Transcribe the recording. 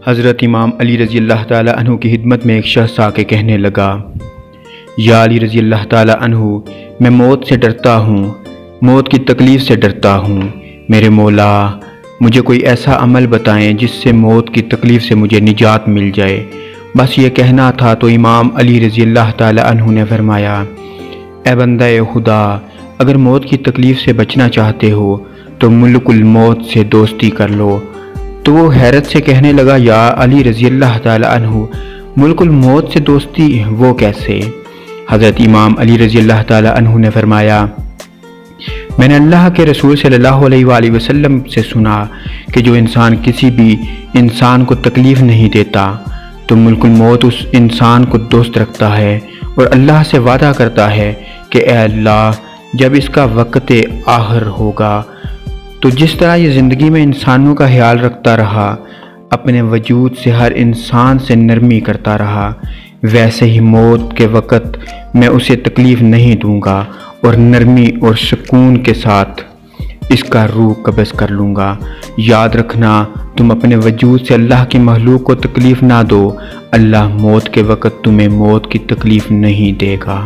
हज़रत इमाम अली रज़ी अल्लाह ताला अन्हु की खिदमत में एक शख्स आके कहने लगा, या अली रज़ी अल्लाह ताला अन्हु, मैं मौत से डरता हूँ, मौत की तकलीफ़ से डरता हूँ। मेरे मौला, मुझे कोई ऐसा अमल बताएं जिससे मौत की तकलीफ़ से मुझे निजात मिल जाए। बस ये कहना था तो इमाम अली रज़ी अल्लाह ताला अन्हु ने फरमाया, ए बंदा खुदा, अगर मौत की तकलीफ़ से बचना चाहते हो तो मुल्क उल मौत से दोस्ती कर लो। तो वो हैरत से कहने लगा, या अली रज़ी अल्लाह ताला अन्हु, मुल्क उल मौत से दोस्ती वो कैसे? हज़रत इमाम अली रज़ी अल्लाह ताला अन्हु ने फरमाया, मैंने अल्लाह के रसूल सल्लल्लाहु अलैहि वसल्लम से सुना कि जो इंसान किसी भी इंसान को तकलीफ़ नहीं देता तो मुल्क उल मौत उस इंसान को दोस्त रखता है और अल्लाह से वादा करता है कि ए अल्लाह, जब इसका वक़्त आखिर होगा तो जिस तरह ये ज़िंदगी में इंसानों का ख्याल रखता रहा, अपने वजूद से हर इंसान से नरमी करता रहा, वैसे ही मौत के वक़्त मैं उसे तकलीफ़ नहीं दूंगा और नरमी और सुकून के साथ इसका रूह कब्ज़ कर लूँगा। याद रखना, तुम अपने वजूद से अल्लाह की मखलूक को तकलीफ़ ना दो, अल्लाह मौत के वक़्त तुम्हें मौत की तकलीफ़ नहीं देगा।